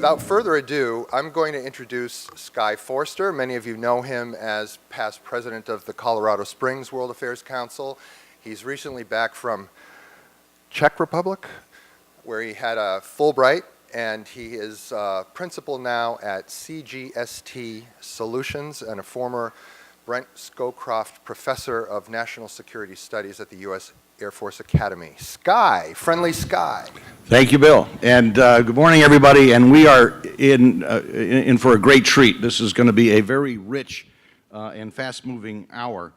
without further ado, I'm going to introduce Skye Forster. Many of you know him as past president of the Colorado Springs World Affairs Council. He's recently back from Czech Republic, where he had a Fulbright, and he is principal now at CGST Solutions and a former Brent Scowcroft Professor of National Security Studies at the U.S. Air Force Academy. Skye, friendly Skye. Thank you, Bill, and good morning, everybody. And we are in for a great treat. This is going to be a very rich and fast-moving hour.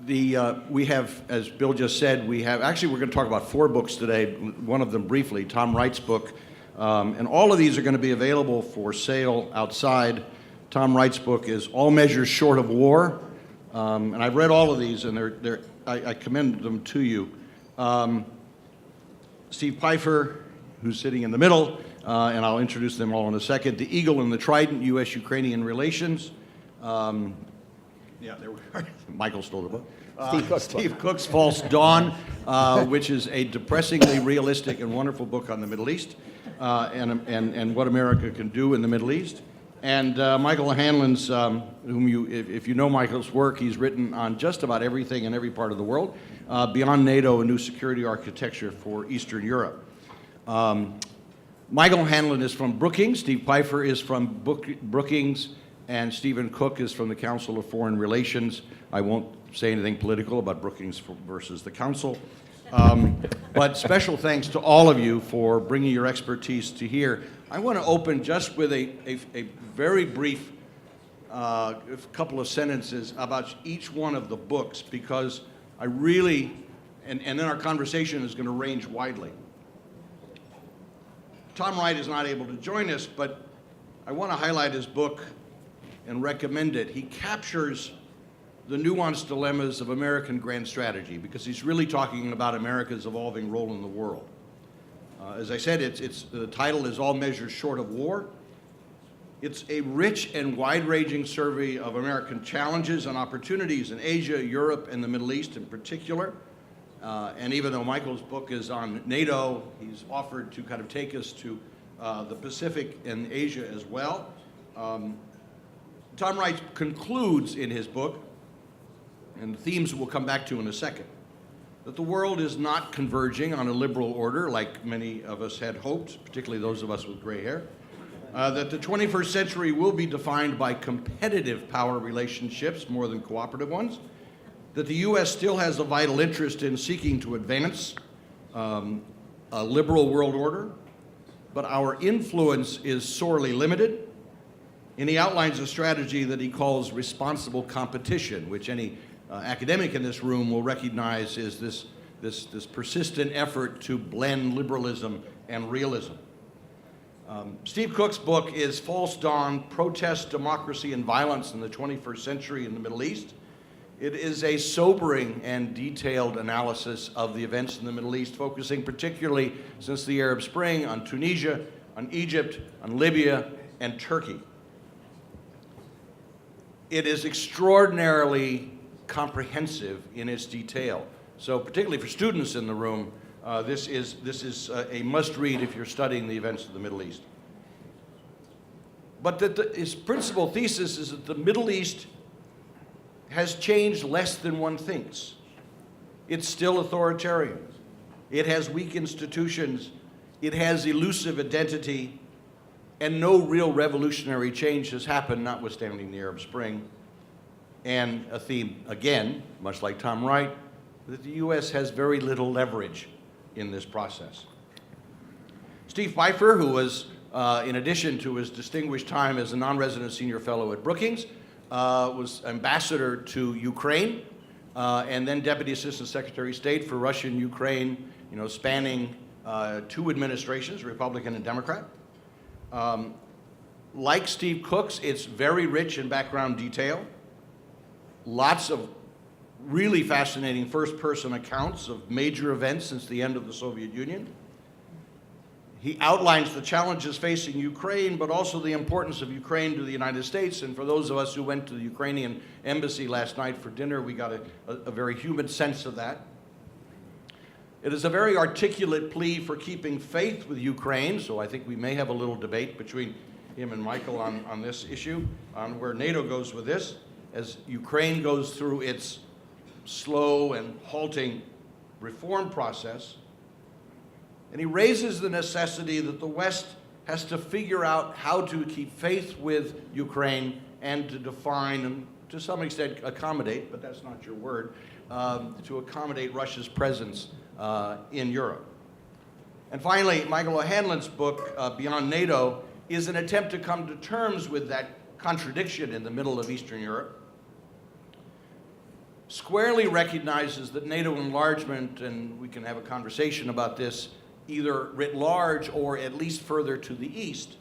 We have, as Bill just said, we're going to talk about 4 books today. One of them briefly, Tom Wright's book, and all of these are going to be available for sale outside. Tom Wright's book is All Measures Short of War, and I've read all of these, and I commend them to you. Steve Pifer, who's sitting in the middle, and I'll introduce them all in a second. The Eagle and the Trident, U.S.-Ukrainian Relations. Yeah, there we are. Michael stole the book. Steve Cook's False Dawn, which is a depressingly realistic and wonderful book on the Middle East and what America can do in the Middle East. And Michael Hanlon's, if you know Michael's work, he's written on just about everything in every part of the world. Beyond NATO, a new security architecture for Eastern Europe. Michael Hanlon is from Brookings, Steve Pifer is from Brookings, and Stephen Cook is from the Council of Foreign Relations. I won't say anything political about Brookings versus the Council. But special thanks to all of you for bringing your expertise to here. I want to open just with a very brief couple of sentences about each one of the books, because I really, and then our conversation is going to range widely. Tom Wright is not able to join us, but I want to highlight his book and recommend it. He captures the nuanced dilemmas of American grand strategy, because he's really talking about America's evolving role in the world. As I said, the title is All Measures Short of War. It's a rich and wide-ranging survey of American challenges and opportunities in Asia, Europe, and the Middle East in particular. And even though Michael's book is on NATO, he's offered to kind of take us to the Pacific and Asia as well. Tom Wright concludes in his book, and the themes we'll come back to in a second, that the world is not converging on a liberal order like many of us had hoped, particularly those of us with gray hair, that the 21st century will be defined by competitive power relationships more than cooperative ones, that the U.S. still has a vital interest in seeking to advance a liberal world order, but our influence is sorely limited, and he outlines a strategy that he calls responsible competition, which any academic in this room will recognize is this persistent effort to blend liberalism and realism. Steve Cook's book is False Dawn, Protest, Democracy, and Violence in the 21st Century in the Middle East. It is a sobering and detailed analysis of the events in the Middle East, focusing particularly since the Arab Spring on Tunisia, on Egypt, on Libya, and Turkey. It is extraordinarily comprehensive in its detail. So particularly for students in the room, this is a must-read if you're studying the events of the Middle East. But his principal thesis is that the Middle East has changed less than one thinks. It's still authoritarian. It has weak institutions. It has elusive identity. And no real revolutionary change has happened, notwithstanding the Arab Spring. And a theme, again, much like Tom Wright, that the U.S. has very little leverage in this process. Steve Pifer, who was, in addition to his distinguished time as a non-resident senior fellow at Brookings, was ambassador to Ukraine, and then Deputy Assistant Secretary of State for Russia and Ukraine, spanning 2 administrations, Republican and Democrat. Like Steve Cook's, it's very rich in background detail. Lots of really fascinating first-person accounts of major events since the end of the Soviet Union. He outlines the challenges facing Ukraine, but also the importance of Ukraine to the United States. And for those of us who went to the Ukrainian embassy last night for dinner, we got a very human sense of that. It is a very articulate plea for keeping faith with Ukraine, so I think we may have a little debate between him and Michael on this issue, on where NATO goes with this, as Ukraine goes through its slow and halting reform process. And he raises the necessity that the West has to figure out how to keep faith with Ukraine and to define and to some extent accommodate, but that's not your word, to accommodate Russia's presence in Europe. And finally, Michael O'Hanlon's book, Beyond NATO, is an attempt to come to terms with that contradiction in the middle of Eastern Europe. Squarely recognizes that NATO enlargement, and we can have a conversation about this, either writ large or at least further to the east,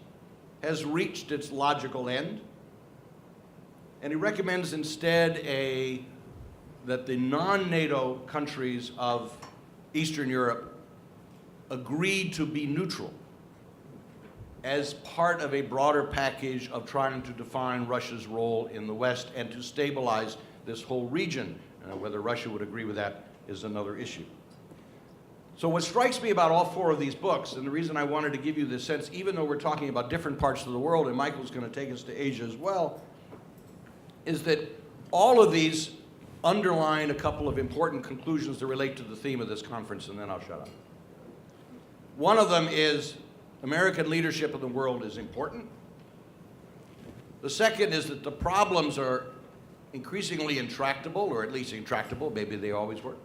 has reached its logical end. And he recommends instead that the non-NATO countries of Eastern Europe agreed to be neutral as part of a broader package of trying to define Russia's role in the West and to stabilize this whole region. Whether Russia would agree with that is another issue. So what strikes me about all four of these books, and the reason I wanted to give you this sense, even though we're talking about different parts of the world, and Michael's going to take us to Asia as well, is that all of these underline a couple of important conclusions that relate to the theme of this conference, and then I'll shut up. One of them is American leadership in the world is important. The second is that the problems are increasingly intractable, or at least intractable, maybe they always were.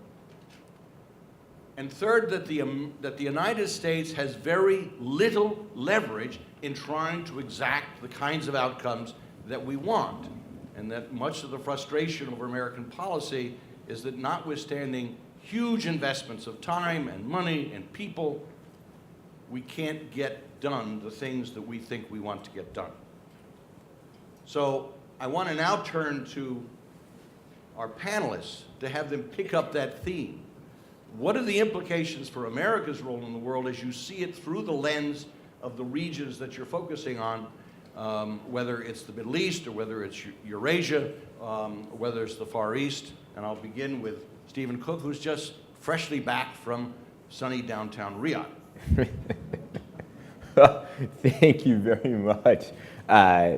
And third, that the United States has very little leverage in trying to exact the kinds of outcomes that we want, and that much of the frustration over American policy is that notwithstanding huge investments of time and money and people, we can't get done the things that we think we want to get done. So I want to now turn to our panelists to have them pick up that theme. What are the implications for America's role in the world as you see it through the lens of the regions that you're focusing on, whether it's the Middle East or whether it's Eurasia, or whether it's the Far East? And I'll begin with Stephen Cook, who's just freshly back from sunny downtown Riyadh. Thank you very much,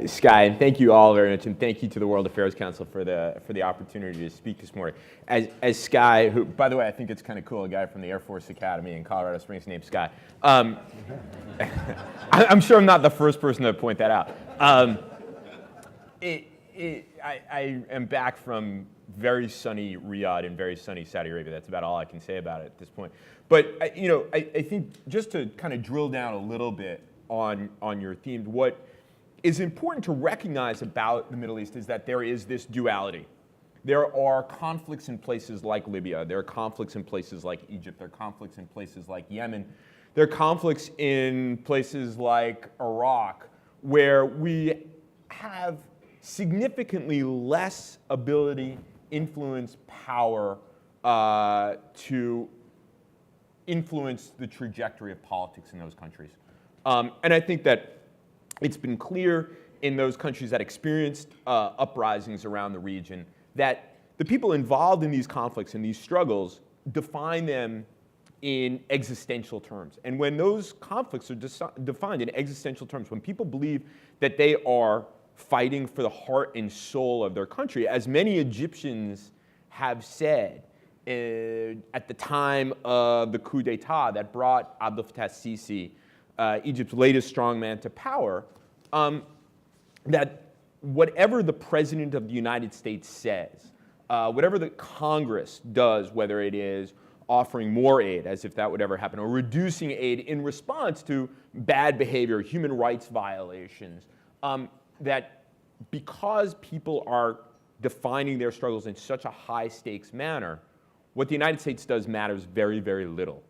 Sky, and thank you all very much, and thank you to the World Affairs Council for the opportunity to speak this morning. As Sky, who, by the way, I think it's kind of cool, a guy from the Air Force Academy in Colorado Springs named Sky. I'm sure I'm not the first person to point that out. I am back from very sunny Riyadh and very sunny Saudi Arabia. That's about all I can say about it at this point. But I think just to kind of drill down a little bit on your theme, what is important to recognize about the Middle East is that there is this duality. There are conflicts in places like Libya. There are conflicts in places like Egypt. There are conflicts in places like Yemen. There are conflicts in places like Iraq, where we have significantly less ability, influence, power to influence the trajectory of politics in those countries. And I think that it's been clear in those countries that experienced uprisings around the region that the people involved in these conflicts and these struggles define them in existential terms. And when those conflicts are defined in existential terms, when people believe that they are fighting for the heart and soul of their country, as many Egyptians have said at the time of the coup d'etat that brought Abdel Fattah Sisi, Egypt's latest strongman, to power, that whatever the President of the United States says, whatever the Congress does, whether it is offering more aid, as if that would ever happen, or reducing aid in response to bad behavior, human rights violations, that because people are defining their struggles in such a high-stakes manner, what the United States does matters very, very little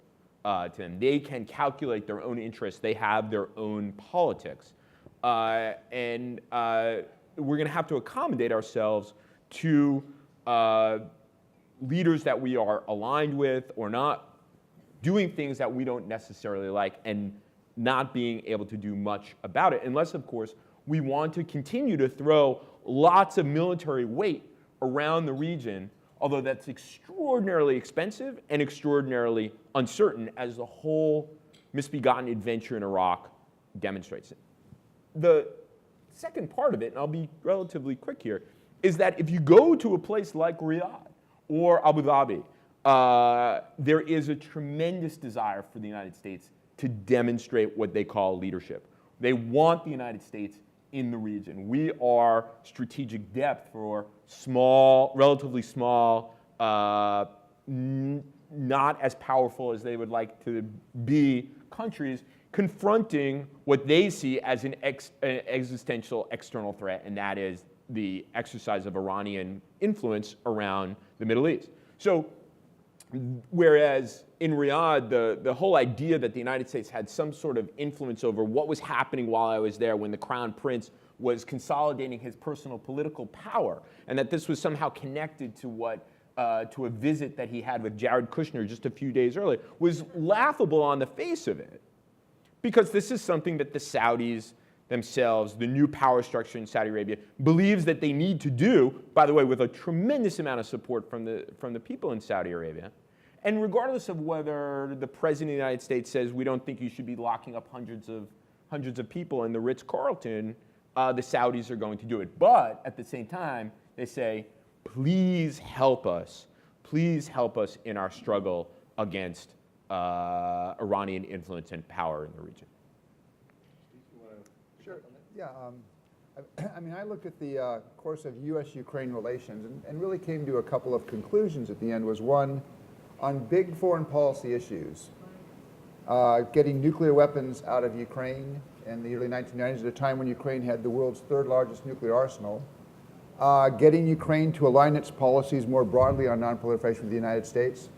to them. They can calculate their own interests. They have their own politics. And we're going to have to accommodate ourselves to leaders that we are aligned with or not, doing things that we don't necessarily like, and not being able to do much about it, unless, of course, we want to continue to throw lots of military weight around the region although that's extraordinarily expensive and extraordinarily uncertain, as the whole misbegotten adventure in Iraq demonstrates it. The second part of it, and I'll be relatively quick here, is that if you go to a place like Riyadh or Abu Dhabi, there is a tremendous desire for the United States to demonstrate what they call leadership. They want the United States in the region. We are strategic depth for small, relatively small, not as powerful as they would like to be countries confronting what they see as an existential external threat, and that is the exercise of Iranian influence around the Middle East. So, whereas in Riyadh, the whole idea that the United States had some sort of influence over what was happening while I was there when the Crown Prince was consolidating his personal political power, and that this was somehow connected to what to a visit that he had with Jared Kushner just a few days earlier, was laughable on the face of it, because this is something that the Saudis themselves, the new power structure in Saudi Arabia, believes that they need to do, by the way, with a tremendous amount of support from the people in Saudi Arabia. And regardless of whether the President of the United States says we don't think you should be locking up hundreds of people in the Ritz-Carlton, the Saudis are going to do it. But at the same time, they say, please help us in our struggle against Iranian influence and power in the region. Sure. Yeah. I mean, I looked at the course of U.S.-Ukraine relations and really came to a couple of conclusions at the end. Was one, on big foreign policy issues, getting nuclear weapons out of Ukraine in the early 1990s, at a time when Ukraine had the world's third largest nuclear arsenal, getting Ukraine to align its policies more broadly on non-proliferation with the United States,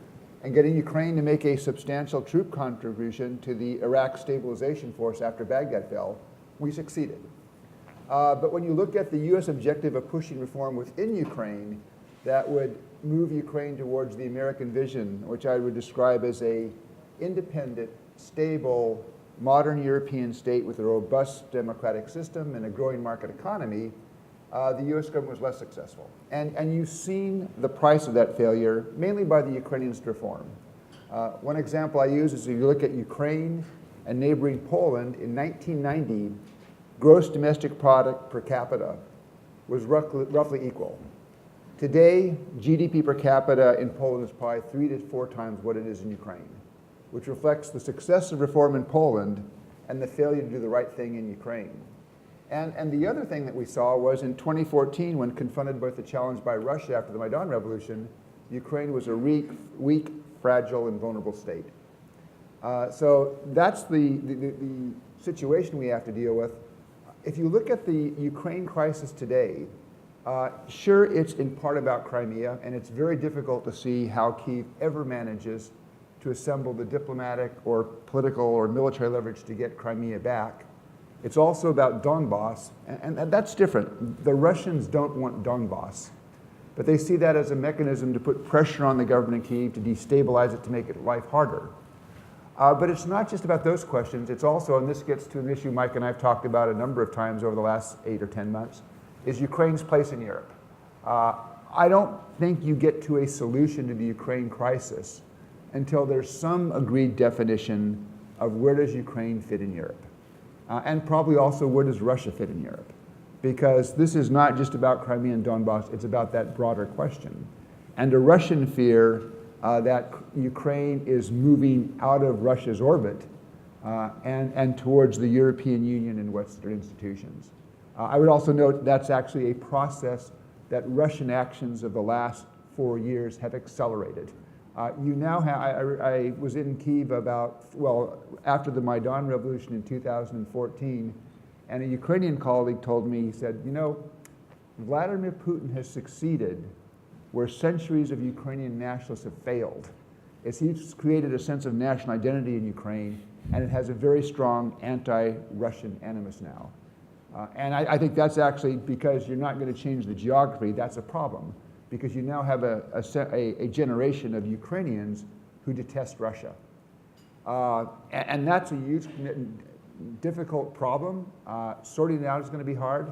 and getting Ukraine to make a substantial troop contribution to the Iraq stabilization force after Baghdad fell. We succeeded. But when you look at the U.S. objective of pushing reform within Ukraine, that would move Ukraine towards the American vision, which I would describe as a independent, stable, modern European state with a robust democratic system and a growing market economy, the U.S. government was less successful. And you've seen the price of that failure, mainly by the Ukrainians to reform. One example I use is if you look at Ukraine and neighboring Poland, in 1990, gross domestic product per capita was roughly equal. Today, GDP per capita in Poland is probably 3 to 4 times what it is in Ukraine, which reflects the success of reform in Poland and the failure to do the right thing in Ukraine. And the other thing that we saw was in 2014, when confronted with the challenge by Russia after the Maidan Revolution, Ukraine was a weak, fragile, and vulnerable state. So that's the situation we have to deal with. If you look at the Ukraine crisis today, sure, it's in part about Crimea, and it's very difficult to see how Kyiv ever manages to assemble the diplomatic or political or military leverage to get Crimea back. It's also about Donbass, and that's different. The Russians don't want Donbass, but they see that as a mechanism to put pressure on the government in Kyiv to destabilize it, to make it life harder. But it's not just about those questions. It's also, and this gets to an issue Mike and I have talked about a number of times over the last 8 or 10 months, is Ukraine's place in Europe. I don't think you get to a solution to the Ukraine crisis until there's some agreed definition of where does Ukraine fit in Europe. And probably also where does Russia fit in Europe. Because this is not just about Crimea and Donbass, it's about that broader question. And a Russian fear that Ukraine is moving out of Russia's orbit and towards the European Union and Western institutions. I would also note that's actually a process that Russian actions of the last 4 years have accelerated. You now have, I was in Kyiv after the Maidan Revolution in 2014, and a Ukrainian colleague told me, he said, you know, Vladimir Putin has succeeded where centuries of Ukrainian nationalists have failed. He's created a sense of national identity in Ukraine, and it has a very strong anti-Russian animus now. And I think that's actually, because you're not going to change the geography, that's a problem. Because you now have a generation of Ukrainians who detest Russia. And that's a huge, difficult problem. Sorting it out is going to be hard.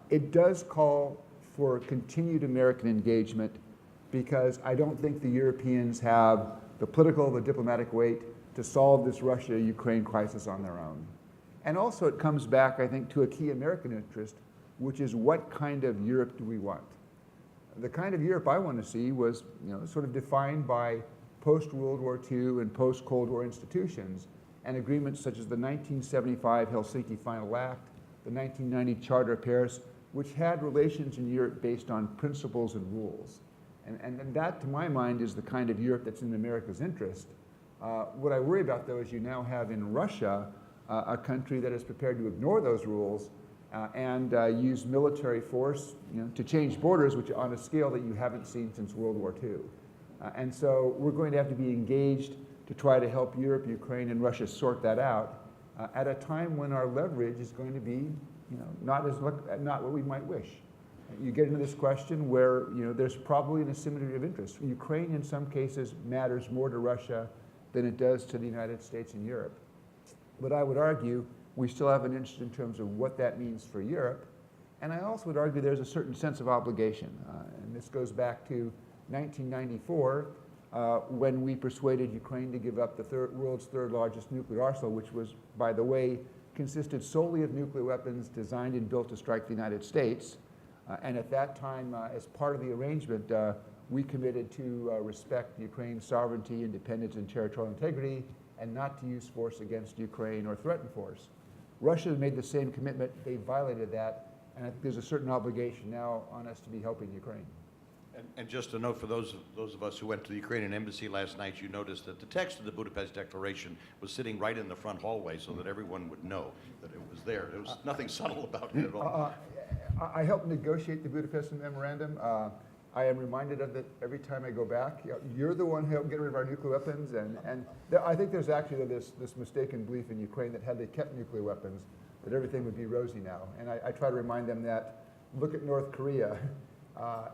It does call for continued American engagement because I don't think the Europeans have the political, the diplomatic weight to solve this Russia-Ukraine crisis on their own. And also it comes back, I think, to a key American interest, which is what kind of Europe do we want? The kind of Europe I want to see was, sort of defined by post-World War II and post-Cold War institutions and agreements such as the 1975 Helsinki Final Act, the 1990 Charter of Paris, which had relations in Europe based on principles and rules. And that, to my mind, is the kind of Europe that's in America's interest. What I worry about, though, is you now have in Russia a country that is prepared to ignore those rules and use military force to change borders, which on a scale that you haven't seen since World War II. And so we're going to have to be engaged to try to help Europe, Ukraine, and Russia sort that out at a time when our leverage is going to be not what we might wish. You get into this question where there's probably an asymmetry of interest. Ukraine, in some cases, matters more to Russia than it does to the United States and Europe. But I would argue we still have an interest in terms of what that means for Europe. And I also would argue there's a certain sense of obligation. And this goes back to 1994, when we persuaded Ukraine to give up the world's third largest nuclear arsenal, which was, by the way, consisted solely of nuclear weapons designed and built to strike the United States. And at that time, as part of the arrangement, we committed to respect Ukraine's sovereignty, independence, and territorial integrity, and not to use force against Ukraine or threaten force. Russia has made the same commitment. They violated that, and I think there's a certain obligation now on us to be helping Ukraine. And just a note for those of us who went to the Ukrainian embassy last night, you noticed that the text of the Budapest Declaration was sitting right in the front hallway so that everyone would know that it was there. There was nothing subtle about it at all. I helped negotiate the Budapest Memorandum. I am reminded of it every time I go back. You're the one who helped get rid of our nuclear weapons, and I think there's actually this mistaken belief in Ukraine that had they kept nuclear weapons, that everything would be rosy now. And I try to remind them that, look at North Korea,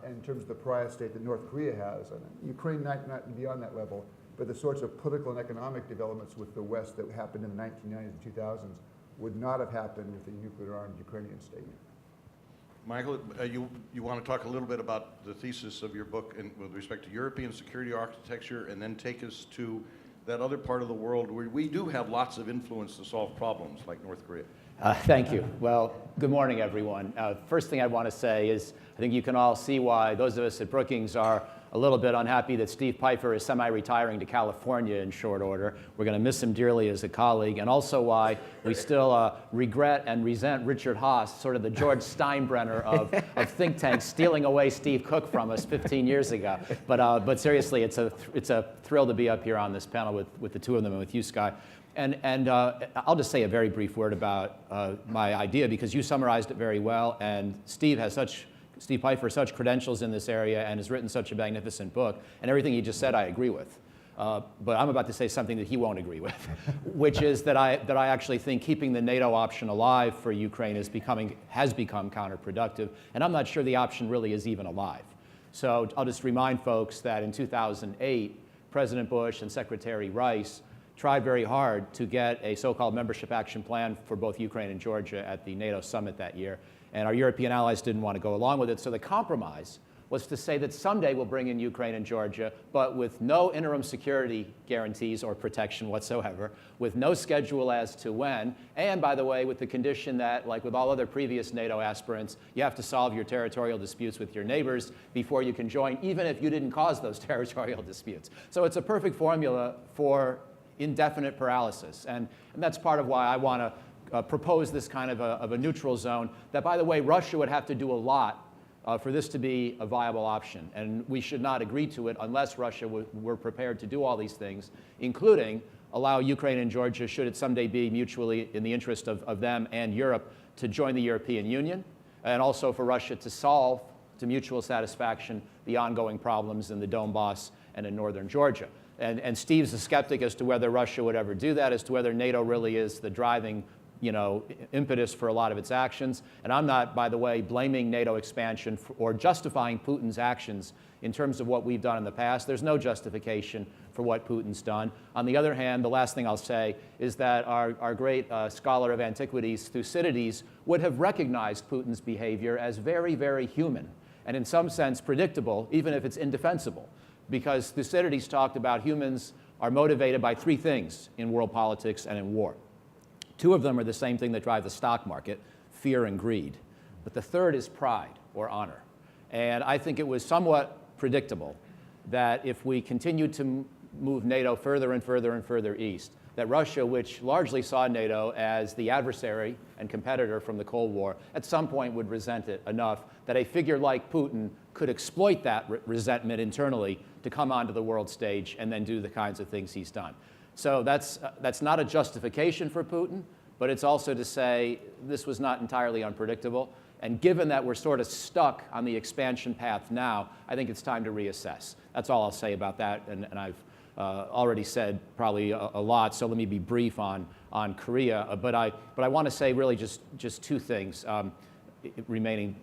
in terms of the pariah state that North Korea has. And Ukraine not beyond that level, but the sorts of political and economic developments with the West that happened in the 1990s and 2000s would not have happened with a nuclear-armed Ukrainian state. Michael, you want to talk a little bit about the thesis of your book with respect to European security architecture, and then take us to that other part of the world where we do have lots of influence to solve problems, like North Korea. Thank you. Well, good morning, everyone. First thing I want to say is I think you can all see why those of us at Brookings are a little bit unhappy that Steve Pifer is semi-retiring to California in short order. We're going to miss him dearly as a colleague, and also why we still regret and resent Richard Haas, sort of the George Steinbrenner of think tanks, stealing away Steve Cook from us 15 years ago. But seriously, it's a thrill to be up here on this panel with the two of them and with you, Sky. And I'll just say a very brief word about my idea, because you summarized it very well, and Steve Pifer, such credentials in this area and has written such a magnificent book, and everything he just said I agree with. But I'm about to say something that he won't agree with, which is that I actually think keeping the NATO option alive for Ukraine has become counterproductive, and I'm not sure the option really is even alive. So I'll just remind folks that in 2008, President Bush and Secretary Rice tried very hard to get a so-called membership action plan for both Ukraine and Georgia at the NATO summit that year. And our European allies didn't want to go along with it. So the compromise was to say that someday we'll bring in Ukraine and Georgia, but with no interim security guarantees or protection whatsoever, with no schedule as to when, and by the way, with the condition that, like with all other previous NATO aspirants, you have to solve your territorial disputes with your neighbors before you can join, even if you didn't cause those territorial disputes. So it's a perfect formula for indefinite paralysis. And that's part of why I want to propose this kind of a neutral zone that, by the way, Russia would have to do a lot for this to be a viable option. And we should not agree to it unless Russia were prepared to do all these things, including allow Ukraine and Georgia, should it someday be mutually in the interest of them and Europe, to join the European Union, and also for Russia to solve, to mutual satisfaction, the ongoing problems in the Donbass and in northern Georgia. And Steve's a skeptic as to whether Russia would ever do that, as to whether NATO really is the driving impetus for a lot of its actions. And I'm not, by the way, blaming NATO expansion or justifying Putin's actions in terms of what we've done in the past. There's no justification for what Putin's done. On the other hand, the last thing I'll say is that our great scholar of antiquities, Thucydides, would have recognized Putin's behavior as very, very human. and in some sense predictable, even if it's indefensible. Because Thucydides talked about humans are motivated by three things in world politics and in war. Two of them are the same thing that drive the stock market, fear and greed. But the third is pride or honor. And I think it was somewhat predictable that if we continued to move NATO further and further and further east, that Russia, which largely saw NATO as the adversary and competitor from the Cold War, at some point would resent it enough that a figure like Putin could exploit that resentment internally to come onto the world stage and then do the kinds of things he's done. So that's not a justification for Putin, but it's also to say this was not entirely unpredictable. And given that we're sort of stuck on the expansion path now, I think it's time to reassess. That's all I'll say about that, and I've already said probably a lot, so let me be brief on Korea. But I want to say really just two things, remaining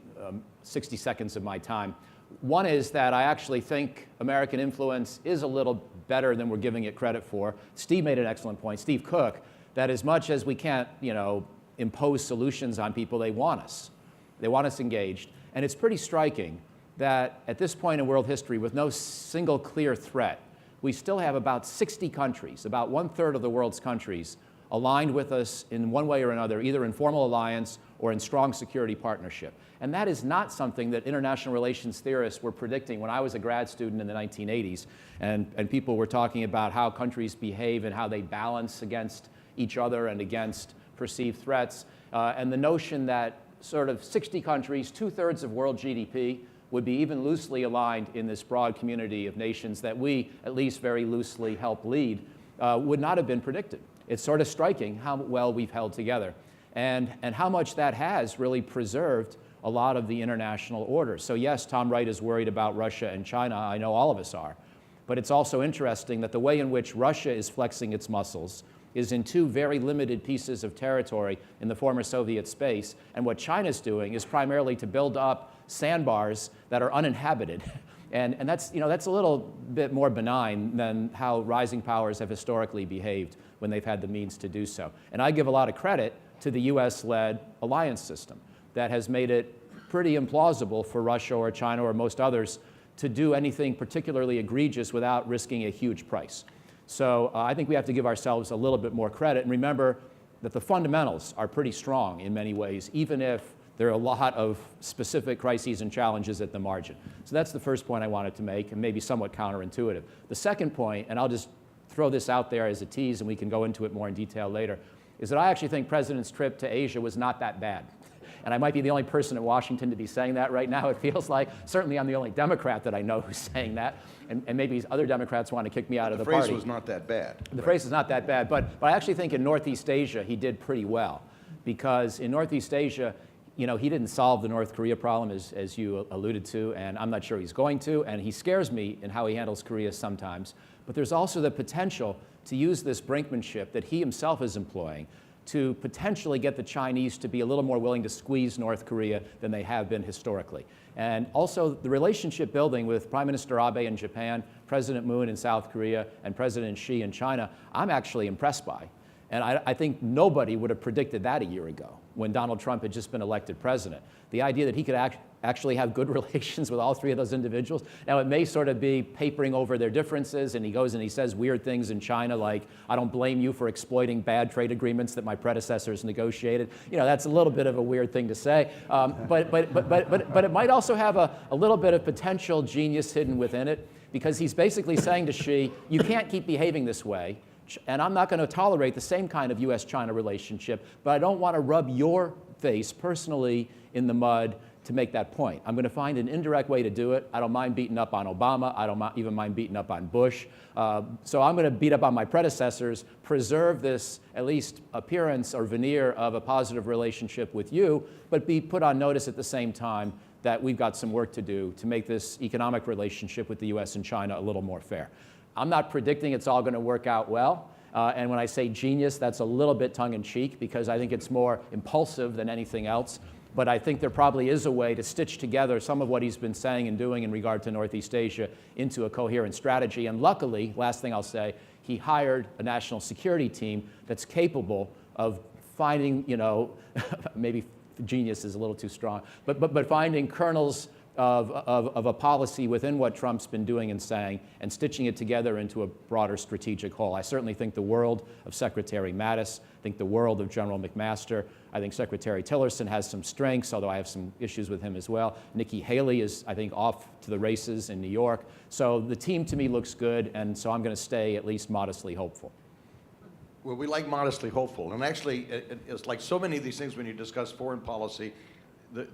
60 seconds of my time. One is that I actually think American influence is a little better than we're giving it credit for. Steve made an excellent point, Steve Cook, that as much as we can't, impose solutions on people, they want us. They want us engaged. And it's pretty striking that at this point in world history, with no single clear threat, we still have about 60 countries, about 1/3 of the world's countries, aligned with us in one way or another, either in formal alliance or in strong security partnership. And that is not something that international relations theorists were predicting when I was a grad student in the 1980s, and people were talking about how countries behave and how they balance against each other and against perceived threats. And the notion that sort of 60 countries, 2/3 of world GDP, would be even loosely aligned in this broad community of nations that we, at least very loosely, help lead, would not have been predicted. It's sort of striking how well we've held together and how much that has really preserved a lot of the international order. So yes, Tom Wright is worried about Russia and China. I know all of us are. But it's also interesting that the way in which Russia is flexing its muscles is in two very limited pieces of territory in the former Soviet space. And what China's doing is primarily to build up sandbars that are uninhabited. And that's a little bit more benign than how rising powers have historically behaved when they've had the means to do so. And I give a lot of credit to the US-led alliance system that has made it pretty implausible for Russia or China or most others to do anything particularly egregious without risking a huge price. So I think we have to give ourselves a little bit more credit and remember that the fundamentals are pretty strong in many ways, even if there are a lot of specific crises and challenges at the margin. So that's the first point I wanted to make, and maybe somewhat counterintuitive. The second point, and I'll just throw this out there as a tease and we can go into it more in detail later, is that I actually think President's trip to Asia was not that bad. And I might be the only person in Washington to be saying that right now, it feels like. Certainly I'm the only Democrat that I know who's saying that. And maybe other Democrats want to kick me out of the party. The phrase was not that bad. The phrase is not that bad. But I actually think in Northeast Asia he did pretty well. Because in Northeast Asia, he didn't solve the North Korea problem, as you alluded to, and I'm not sure he's going to. And he scares me in how he handles Korea sometimes. But there's also the potential to use this brinkmanship that he himself is employing to potentially get the Chinese to be a little more willing to squeeze North Korea than they have been historically. And also the relationship building with Prime Minister Abe in Japan, President Moon in South Korea, and President Xi in China, I'm actually impressed by. And I think nobody would have predicted that a year ago when Donald Trump had just been elected president. The idea that he could actually have good relations with all three of those individuals. Now, it may sort of be papering over their differences, and he goes and he says weird things in China like, I don't blame you for exploiting bad trade agreements that my predecessors negotiated. That's a little bit of a weird thing to say. But it might also have a little bit of potential genius hidden within it, because he's basically saying to Xi, you can't keep behaving this way. And I'm not going to tolerate the same kind of US-China relationship, but I don't want to rub your face personally in the mud to make that point. I'm going to find an indirect way to do it. I don't mind beating up on Obama. I don't even mind beating up on Bush. So I'm going to beat up on my predecessors, preserve this at least appearance or veneer of a positive relationship with you, but be put on notice at the same time that we've got some work to do to make this economic relationship with the US and China a little more fair. I'm not predicting it's all going to work out well. And when I say genius, that's a little bit tongue-in-cheek because I think it's more impulsive than anything else. But I think there probably is a way to stitch together some of what he's been saying and doing in regard to Northeast Asia into a coherent strategy. And luckily, last thing I'll say, he hired a national security team that's capable of finding, maybe genius is a little too strong, but finding colonels of a policy within what Trump's been doing and saying and stitching it together into a broader strategic whole. I certainly think the world of Secretary Mattis, I think the world of General McMaster. I think Secretary Tillerson has some strengths, although I have some issues with him as well. Nikki Haley is, I think, off to the races in New York. So the team to me looks good, and so I'm going to stay at least modestly hopeful. Well, we like modestly hopeful. And actually, it's like so many of these things when you discuss foreign policy,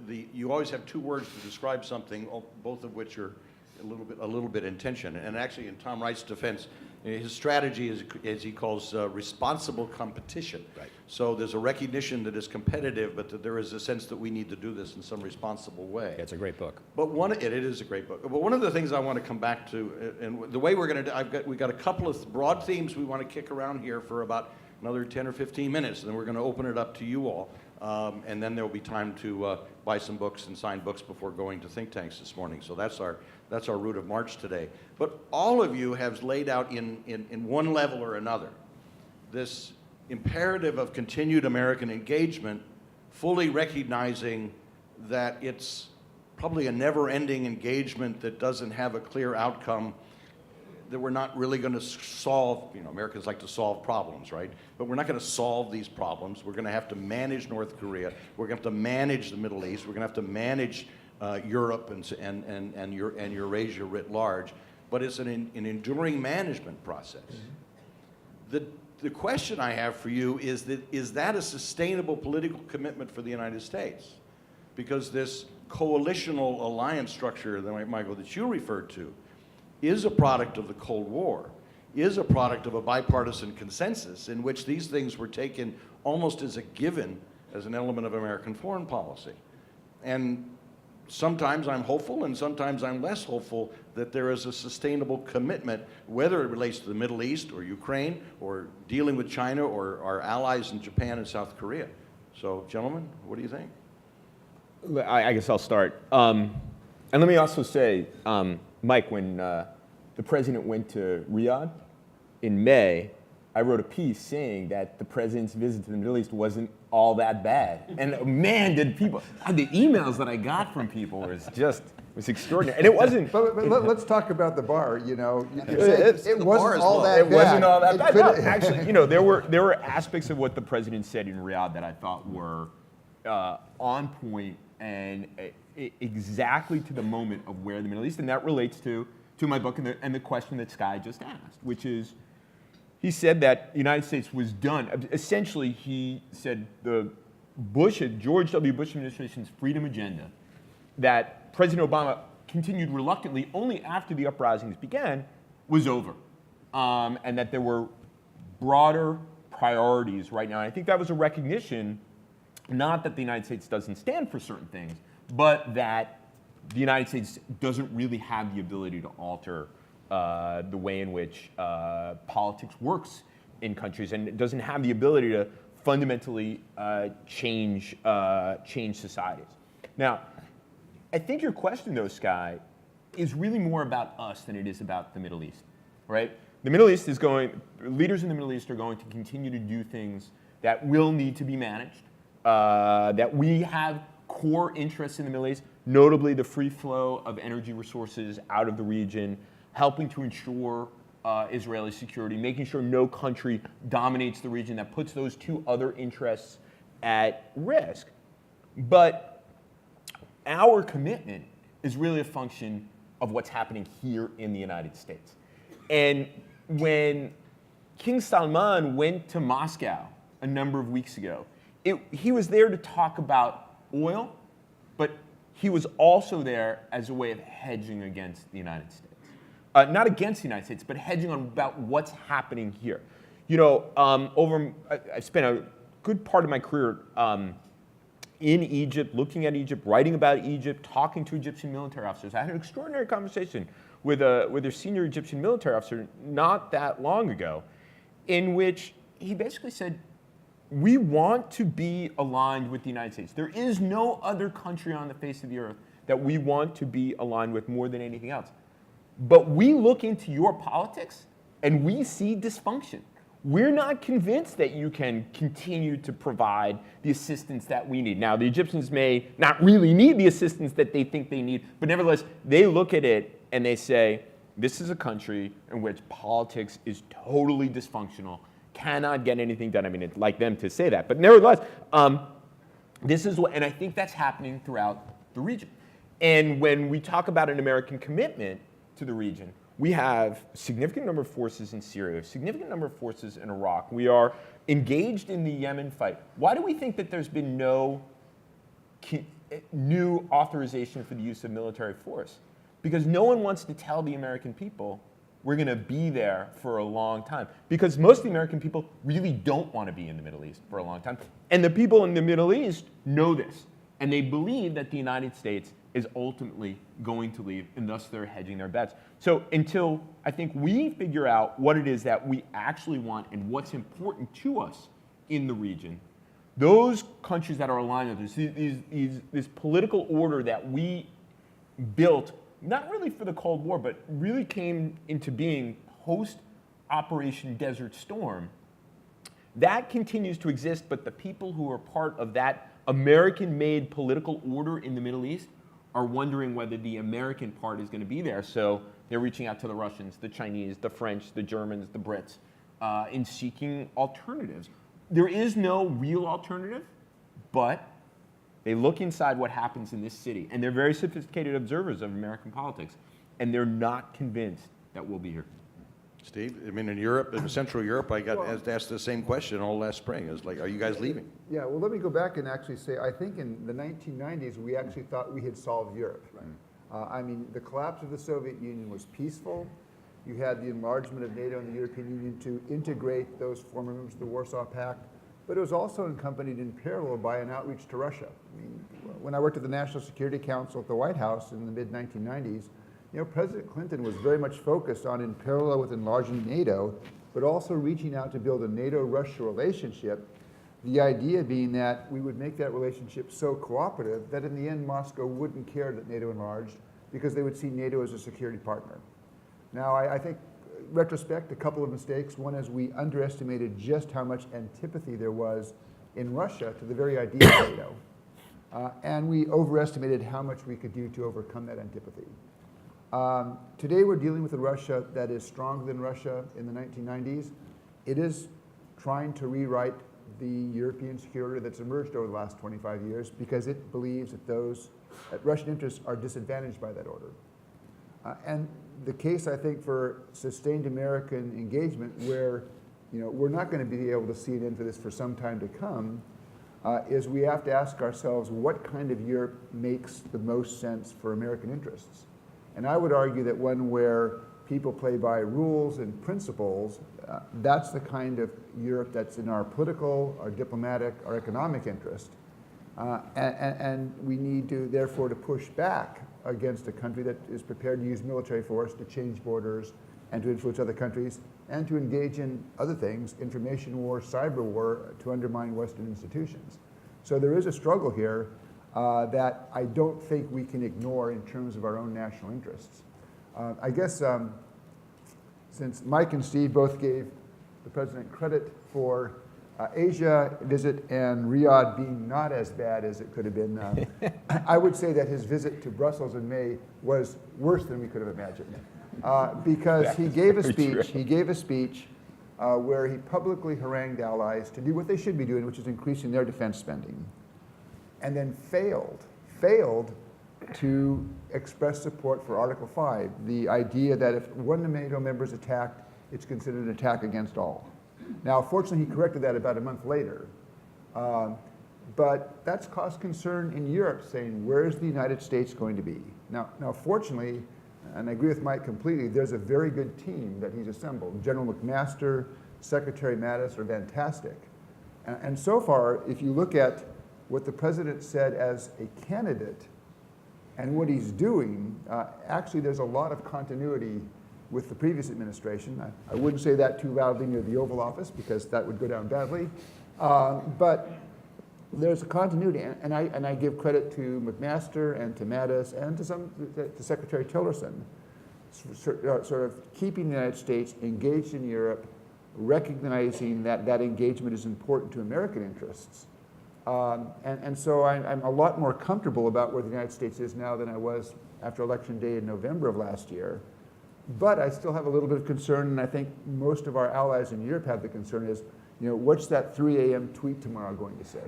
you always have two words to describe something, both of which are a little bit in tension. And actually, in Tom Wright's defense, his strategy is, as he calls, responsible competition. Right. So there's a recognition that it's competitive, but that there is a sense that we need to do this in some responsible way. It's a great book. But it is a great book. But one of the things I want to come back to, and the way we're going to, we've got a couple of broad themes we want to kick around here for about another 10 or 15 minutes, and then we're going to open it up to you all. And then there will be time to buy some books and sign books before going to think tanks this morning. So that's our route of march today. But all of you have laid out in one level or another this imperative of continued American engagement, fully recognizing that it's probably a never-ending engagement that doesn't have a clear outcome, that we're not really going to solve. Americans like to solve problems, right? But we're not going to solve these problems. We're going to have to manage North Korea. We're going to have to manage the Middle East. We're going to have to manage Europe and Eurasia writ large. But it's an enduring management process. Mm-hmm. The question I have for you is that a sustainable political commitment for the United States? Because this coalitional alliance structure, Michael, that you referred to, is a product of the Cold War, is a product of a bipartisan consensus in which these things were taken almost as a given as an element of American foreign policy. And sometimes I'm hopeful and sometimes I'm less hopeful that there is a sustainable commitment, whether it relates to the Middle East or Ukraine or dealing with China or our allies in Japan and South Korea. So, gentlemen, what do you think? I guess I'll start. And let me also say, Mike, when the president went to Riyadh in May, I wrote a piece saying that the president's visit to the Middle East wasn't all that bad. And man, did people, the emails that I got from people was extraordinary. And it wasn't. But let's talk about the bar, It the wasn't bar is all low. that It bad. wasn't all that bad. No, could- actually, there were aspects of what the president said in Riyadh that I thought were on point and exactly to the moment of where the Middle East, and that relates to my book and the question that Sky just asked, which is, he said that the United States was done. Essentially, he said the George W. Bush administration's freedom agenda that President Obama continued reluctantly only after the uprisings began was over, and that there were broader priorities right now. And I think that was a recognition, not that the United States doesn't stand for certain things, but that the United States doesn't really have the ability to alter the way in which politics works in countries, and it doesn't have the ability to fundamentally change societies. Now, I think your question, though, Sky, is really more about us than it is about the Middle East, right? The Middle East leaders in the Middle East are going to continue to do things that will need to be managed, that we have core interests in the Middle East, notably the free flow of energy resources out of the region, helping to ensure Israeli security, making sure no country dominates the region that puts those two other interests at risk. But our commitment is really a function of what's happening here in the United States. And when King Salman went to Moscow a number of weeks ago, he was there to talk about oil, but he was also there as a way of hedging against the United States. Not against the United States, but hedging on about what's happening here. I spent a good part of my career in Egypt, looking at Egypt, writing about Egypt, talking to Egyptian military officers. I had an extraordinary conversation with a senior Egyptian military officer not that long ago, in which he basically said, we want to be aligned with the United States. There is no other country on the face of the earth that we want to be aligned with more than anything else. But we look into your politics and we see dysfunction. we're not convinced that you can continue to provide the assistance that we need. Now, the Egyptians may not really need the assistance that they think they need, but nevertheless, they look at it and they say, this is a country in which politics is totally dysfunctional, cannot get anything done. I mean, it's like them to say that, but nevertheless, this is what, and I think that's happening throughout the region. And when we talk about an American commitment to the region, we have a significant number of forces in Syria, a significant number of forces in Iraq. We are engaged in the Yemen fight. Why do we think that there's been no new authorization for the use of military force? Because no one wants to tell the American people we're going to be there for a long time. Because most of the American people really don't want to be in the Middle East for a long time. And the people in the Middle East know this. And they believe that the United States is ultimately going to leave, and thus they're hedging their bets. So until I think we figure out what it is that we actually want and what's important to us in the region, those countries that are aligned with us, this political order that we built, not really for the Cold War, but really came into being post-Operation Desert Storm, that continues to exist, but the people who are part of that American-made political order in the Middle East are wondering whether the American part is going to be there. So they're reaching out to the Russians, the Chinese, the French, the Germans, the Brits, in seeking alternatives. There is no real alternative, but they look inside what happens in this city, and they're very sophisticated observers of American politics, and they're not convinced that we'll be here. Steve, I mean, in Europe, in Central Europe, I got asked the same question all last spring. It was like, are you guys leaving? Yeah, well, let me go back and actually say, I think in the 1990s, we actually thought we had solved Europe. Right. I mean, the collapse of the Soviet Union was peaceful. You had the enlargement of NATO and the European Union to integrate those former members of the Warsaw Pact, but it was also accompanied in parallel by an outreach to Russia. I mean, when I worked at the National Security Council at the White House in the mid-1990s, you know, President Clinton was very much focused on, in parallel with enlarging NATO, but also reaching out to build a NATO-Russia relationship, the idea being that we would make that relationship so cooperative that in the end Moscow wouldn't care that NATO enlarged because they would see NATO as a security partner. Now, I think, retrospect, a couple of mistakes. One is we underestimated just how much antipathy there was in Russia to the very idea of NATO. And we overestimated how much we could do to overcome that antipathy. Today we're dealing with a Russia that is stronger than Russia in the 1990s. It is trying to rewrite the European security that's emerged over the last 25 years because it believes that Russian interests are disadvantaged by that order. And the case, I think, for sustained American engagement where, you know, we're not going to be able to see an end to this for some time to come, is we have to ask ourselves what kind of Europe makes the most sense for American interests. And I would argue that one where people play by rules and principles, that's the kind of Europe that's in our political, our diplomatic, our economic interest. And we need to, therefore, to push back against a country that is prepared to use military force to change borders and to influence other countries and to engage in other things, information war, cyber war, to undermine Western institutions. So there is a struggle here that I don't think we can ignore in terms of our own national interests. I guess since Mike and Steve both gave the president credit for Asia visit and Riyadh being not as bad as it could have been, I would say that his visit to Brussels in May was worse than we could have imagined. Because he gave a speech where he publicly harangued allies to do what they should be doing, which is increasing their defense spending, and then failed to express support for Article 5, the idea that if one of the NATO members is attacked, it's considered an attack against all. Now, fortunately, he corrected that about a month later, but that's caused concern in Europe, saying, where is the United States going to be? Now, fortunately, and I agree with Mike completely, there's a very good team that he's assembled. General McMaster, Secretary Mattis are fantastic. And so far, if you look at what the president said as a candidate and what he's doing, actually there's a lot of continuity with the previous administration. I wouldn't say that too loudly near the Oval Office because that would go down badly. But there's a continuity, and I give credit to McMaster and to Mattis and to Secretary Tillerson, sort of keeping the United States engaged in Europe, recognizing that that engagement is important to American interests. And so I'm a lot more comfortable about where the United States is now than I was after Election Day in November of last year. But I still have a little bit of concern, and I think most of our allies in Europe have the concern is, what's that 3 a.m. tweet tomorrow going to say?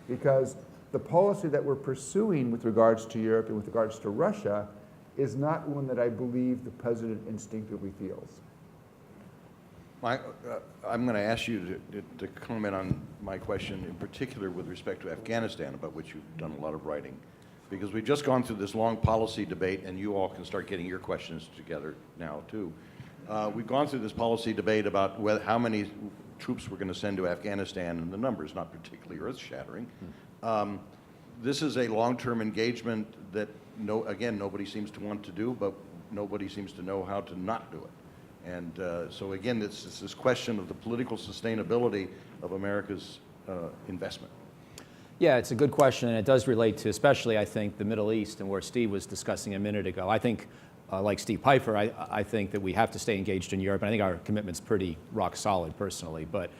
Because the policy that we're pursuing with regards to Europe and with regards to Russia is not one that I believe the president instinctively feels. I'm going to ask you to comment on my question in particular with respect to Afghanistan, about which you've done a lot of writing, because we've just gone through this long policy debate, and you all can start getting your questions together now too. We've gone through this policy debate about how many troops we're going to send to Afghanistan, and the numbers not particularly earth-shattering. This is a long-term engagement that, again, nobody seems to want to do, but nobody seems to know how to not do it. And so again, it's this question of the political sustainability of America's investment. Yeah, it's a good question, and it does relate to, especially, I think, the Middle East and where Steve was discussing a minute ago. I think, like Steve Pifer, I think that we have to stay engaged in Europe, and I think our commitment's pretty rock solid personally. But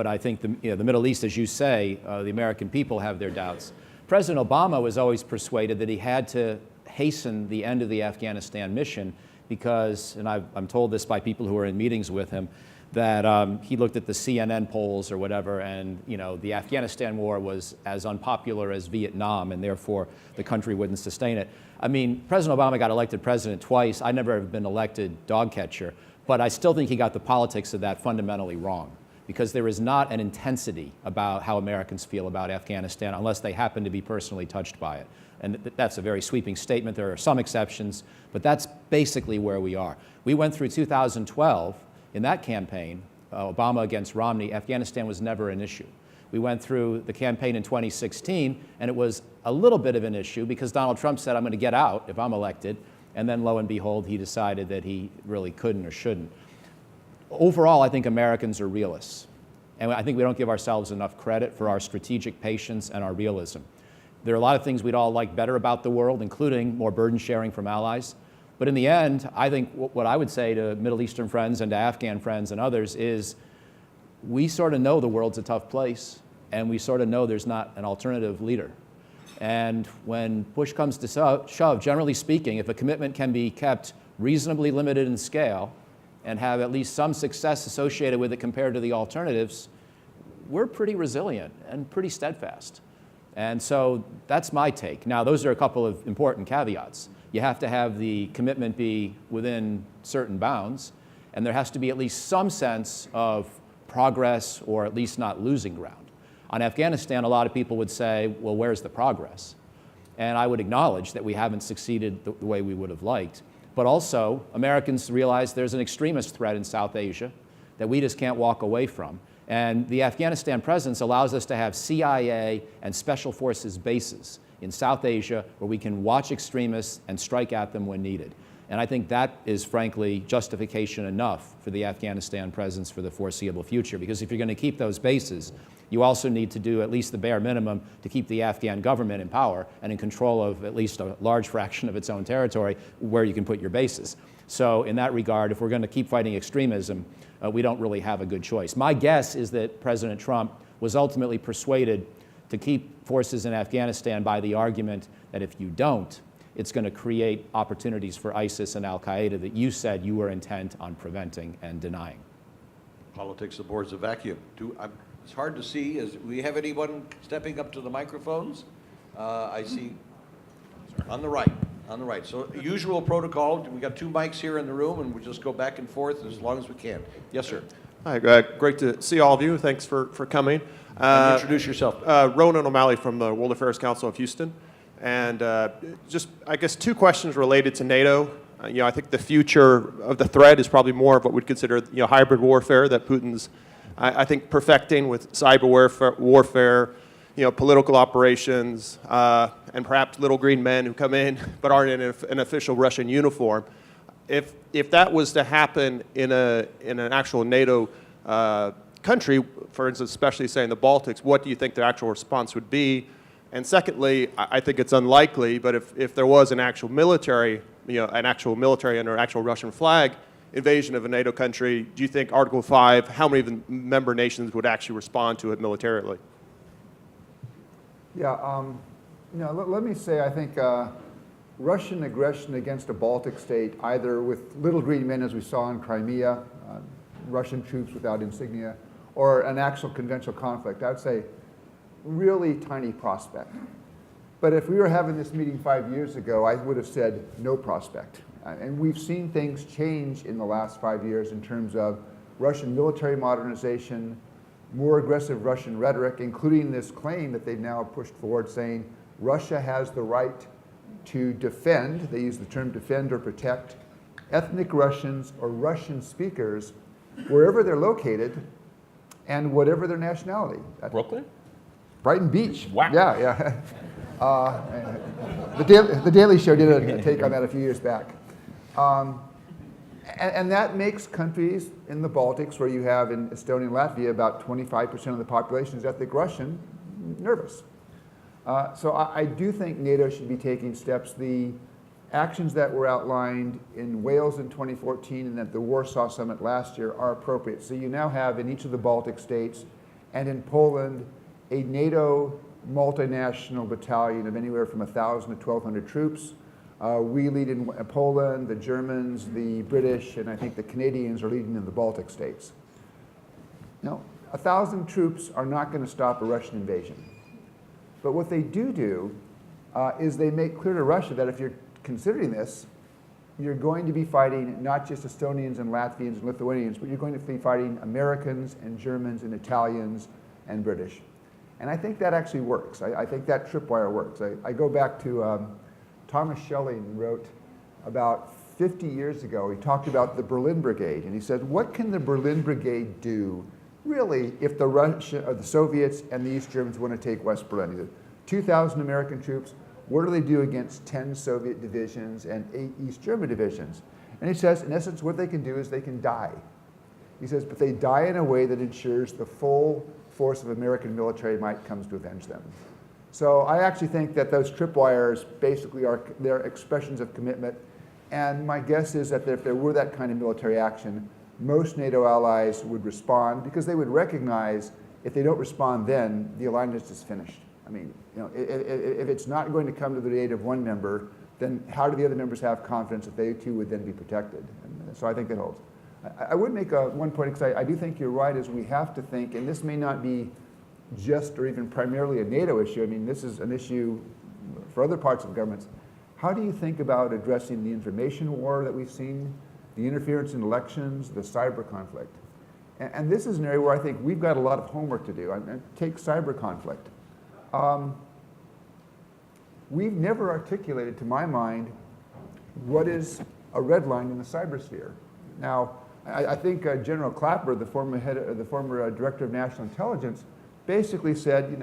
I think the Middle East, as you say, the American people have their doubts. President Obama was always persuaded that he had to hasten the end of the Afghanistan mission because, and I'm told this by people who were in meetings with him, that he looked at the CNN polls or whatever, and the Afghanistan war was as unpopular as Vietnam, and therefore the country wouldn't sustain it. I mean, President Obama got elected president twice. I never have been elected dog catcher, but I still think he got the politics of that fundamentally wrong, because there is not an intensity about how Americans feel about Afghanistan unless they happen to be personally touched by it. And that's a very sweeping statement. There are some exceptions, but that's basically where we are. We went through 2012 in that campaign, Obama against Romney. Afghanistan was never an issue. We went through the campaign in 2016, and it was a little bit of an issue because Donald Trump said, I'm going to get out if I'm elected, and then lo and behold, he decided that he really couldn't or shouldn't. Overall, I think Americans are realists, and I think we don't give ourselves enough credit for our strategic patience and our realism. There are a lot of things we'd all like better about the world, including more burden sharing from allies. But in the end, I think what I would say to Middle Eastern friends and to Afghan friends and others is we sort of know the world's a tough place, and we sort of know there's not an alternative leader. And when push comes to shove, generally speaking, if a commitment can be kept reasonably limited in scale and have at least some success associated with it compared to the alternatives, we're pretty resilient and pretty steadfast. And so that's my take. Now, those are a couple of important caveats. You have to have the commitment be within certain bounds, and there has to be at least some sense of progress or at least not losing ground. On Afghanistan, a lot of people would say, well, where's the progress? And I would acknowledge that we haven't succeeded the way we would have liked. But also, Americans realize there's an extremist threat in South Asia that we just can't walk away from. And the Afghanistan presence allows us to have CIA and special forces bases in South Asia where we can watch extremists and strike at them when needed. And I think that is, frankly, justification enough for the Afghanistan presence for the foreseeable future. Because if you're going to keep those bases, you also need to do at least the bare minimum to keep the Afghan government in power and in control of at least a large fraction of its own territory where you can put your bases. So in that regard, if we're going to keep fighting extremism, we don't really have a good choice. My guess is that President Trump was ultimately persuaded to keep forces in Afghanistan by the argument that if you don't, it's going to create opportunities for ISIS and al-Qaeda that you said you were intent on preventing and denying. Politics abhors a vacuum. It's hard to see. Do we have anyone stepping up to the microphones? I see on the right. On the right. So usual protocol, we got 2 mics here in the room, and we'll just go back and forth as long as we can. Yes, sir. Hi, great to see all of you. Thanks for coming. And introduce yourself. Ronan O'Malley from the World Affairs Council of Houston. And just, I guess, 2 questions related to NATO. I think the future of the threat is probably more of what we'd consider hybrid warfare that Putin's, I think, perfecting with cyber warfare, political operations, and perhaps little green men who come in but aren't in an official Russian uniform. If that was to happen in an actual NATO country, for instance, especially say in the Baltics, what do you think the actual response would be? And secondly, I think it's unlikely, but if there was an actual military, under actual Russian flag invasion of a NATO country, do you think Article 5, how many of the member nations would actually respond to it militarily? Yeah, let me say, I think Russian aggression against a Baltic state, either with little green men, as we saw in Crimea, Russian troops without insignia, or an actual conventional conflict, I would say really tiny prospect. But if we were having this meeting 5 years ago, I would have said no prospect. And we've seen things change in the last 5 years in terms of Russian military modernization, more aggressive Russian rhetoric, including this claim that they've now pushed forward saying Russia has the right to defend, they use the term defend or protect, ethnic Russians or Russian speakers wherever they're located and whatever their nationality. Brooklyn? Brighton Beach. Wow. Yeah. The Daily Show did a take on that a few years back. And that makes countries in the Baltics, where you have in Estonia and Latvia about 25% of the population is ethnic Russian, nervous. So I do think NATO should be taking steps. The actions that were outlined in Wales in 2014 and at the Warsaw Summit last year are appropriate. So you now have in each of the Baltic states and in Poland a NATO multinational battalion of anywhere from 1,000 to 1,200 troops. We lead in Poland, the Germans, the British, and I think the Canadians are leading in the Baltic states. Now, 1,000 troops are not going to stop a Russian invasion. But what they do is they make clear to Russia that if you're considering this, you're going to be fighting not just Estonians and Latvians and Lithuanians, but you're going to be fighting Americans and Germans and Italians and British. And I think that actually works. I think that tripwire works. I go back to Thomas Schelling wrote about 50 years ago, he talked about the Berlin Brigade, and he said, what can the Berlin Brigade do, really, if the Soviets and the East Germans want to take West Berlin? He said, 2,000 American troops, what do they do against 10 Soviet divisions and 8 East German divisions? And he says, in essence, what they can do is they can die. He says, but they die in a way that ensures the full force of American military might comes to avenge them. So I actually think that those tripwires basically are they're expressions of commitment. And my guess is that if there were that kind of military action, most NATO allies would respond because they would recognize if they don't respond then, the alliance is finished. I mean, if it's not going to come to the aid of one member, then how do the other members have confidence that they too would then be protected? And so I think that holds. I would make one point, because I do think you're right, is we have to think, and this may not be just or even primarily a NATO issue. I mean, this is an issue for other parts of governments. How do you think about addressing the information war that we've seen, the interference in elections, the cyber conflict? And this is an area where I think we've got a lot of homework to do. Take cyber conflict. We've never articulated, to my mind, what is a red line in the cybersphere. Now, I think General Clapper, the former director of national intelligence, basically said,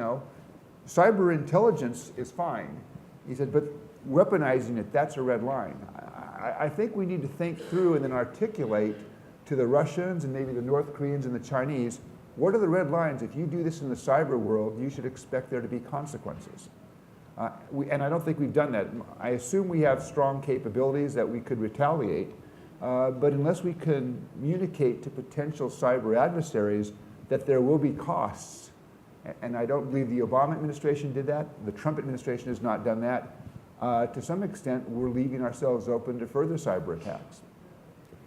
cyber intelligence is fine. He said, but weaponizing it, that's a red line. I think we need to think through and then articulate to the Russians and maybe the North Koreans and the Chinese, what are the red lines? If you do this in the cyber world, you should expect there to be consequences. And I don't think we've done that. I assume we have strong capabilities that we could retaliate, but unless we can communicate to potential cyber adversaries that there will be costs, and I don't believe the Obama administration did that, the Trump administration has not done that, to some extent we're leaving ourselves open to further cyber attacks.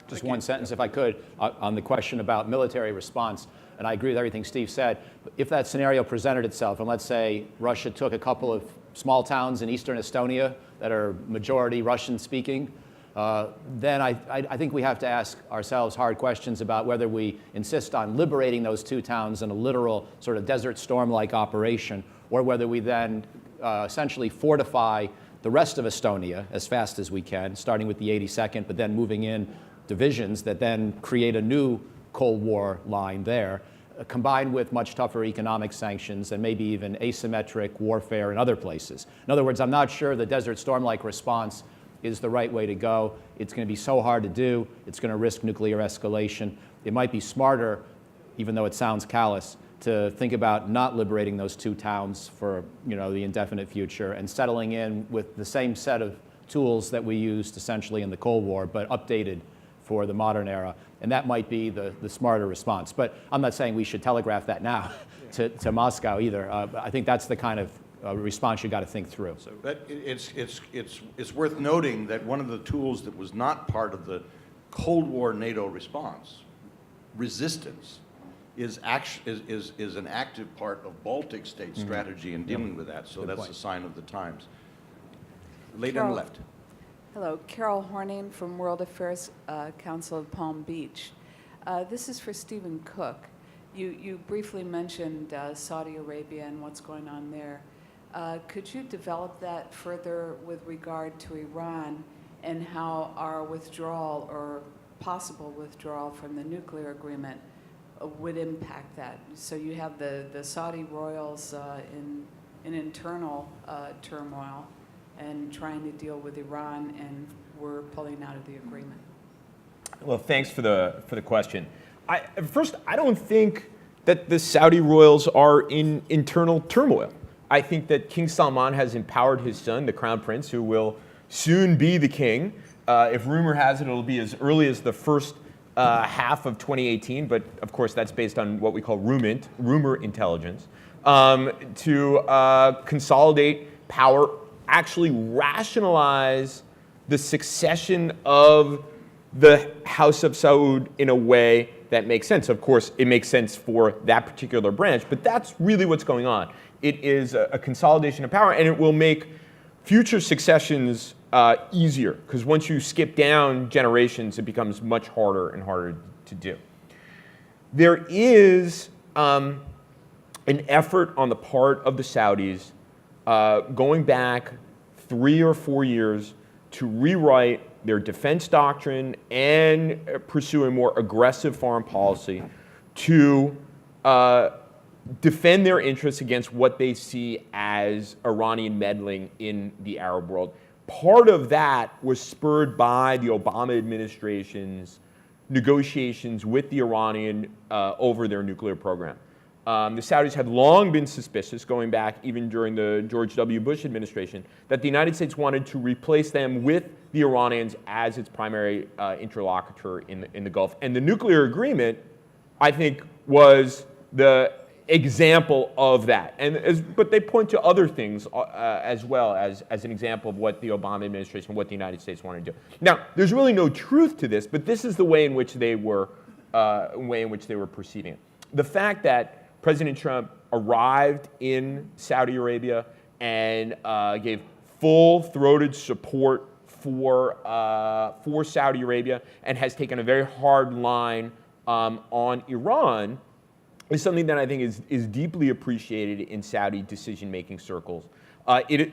Just one sentence, if I could, on the question about military response, and I agree with everything Steve said. If that scenario presented itself, and let's say Russia took a couple of small towns in eastern Estonia that are majority Russian-speaking, then I think we have to ask ourselves hard questions about whether we insist on liberating those two towns in a literal sort of Desert Storm-like operation, or whether we then essentially fortify the rest of Estonia as fast as we can, starting with the 82nd, but then moving in divisions that then create a new Cold War line there, combined with much tougher economic sanctions and maybe even asymmetric warfare in other places. In other words, I'm not sure the Desert Storm-like response is the right way to go. It's going to be so hard to do. It's going to risk nuclear escalation. It might be smarter, even though it sounds callous, to think about not liberating those two towns for the indefinite future and settling in with the same set of tools that we used essentially in the Cold War, but updated for the modern era. And that might be the smarter response. But I'm not saying we should telegraph that now to Moscow either. I think that's the kind of response you got to think through. So it's worth noting that one of the tools that was not part of the Cold War NATO response, resistance, is an active part of Baltic state strategy in dealing with that. So Good that's point. a sign of the times. Lady on the left. Hello, Carol Horning from World Affairs Council of Palm Beach. This is for Stephen Cook. You briefly mentioned Saudi Arabia and what's going on there. Could you develop that further with regard to Iran and how our withdrawal or possible withdrawal from the nuclear agreement would impact that? So you have the Saudi royals in internal turmoil and trying to deal with Iran, and we're pulling out of the agreement. Well, thanks for the question. First, I don't think that the Saudi royals are in internal turmoil. I think that King Salman has empowered his son, the crown prince, who will soon be the king. If rumor has it, it'll be as early as the first half of 2018, but of course that's based on what we call rumor intelligence, to consolidate power, actually rationalize the succession of the House of Saud in a way that makes sense. Of course, it makes sense for that particular branch, but that's really what's going on. It is a consolidation of power, and it will make future successions easier, because once you skip down generations, it becomes much harder and harder to do. There is an effort on the part of the Saudis going back 3 or 4 years to rewrite their defense doctrine and pursue a more aggressive foreign policy to defend their interests against what they see as Iranian meddling in the Arab world. Part of that was spurred by the Obama administration's negotiations with the Iranian over their nuclear program. The Saudis had long been suspicious, going back even during the George W. Bush administration, that the United States wanted to replace them with the Iranians as its primary interlocutor in the Gulf. And the nuclear agreement, I think, was the example of that. But they point to other things as well as an example of what the Obama administration, what the United States wanted to do. Now, there's really no truth to this, but this is the way in which they were perceiving it. The fact that President Trump arrived in Saudi Arabia and gave full-throated support for Saudi Arabia and has taken a very hard line on Iran is something that I think is deeply appreciated in Saudi decision-making circles. It,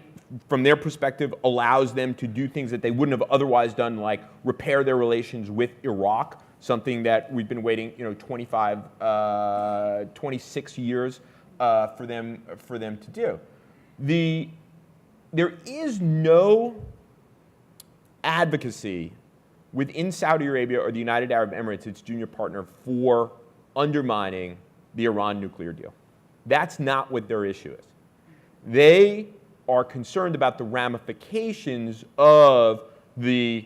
from their perspective, allows them to do things that they wouldn't have otherwise done, like repair their relations with Iraq, something that we've been waiting, 26 years for them to do. There is no advocacy within Saudi Arabia or the United Arab Emirates, its junior partner, for undermining the Iran nuclear deal. That's not what their issue is. They are concerned about the ramifications of the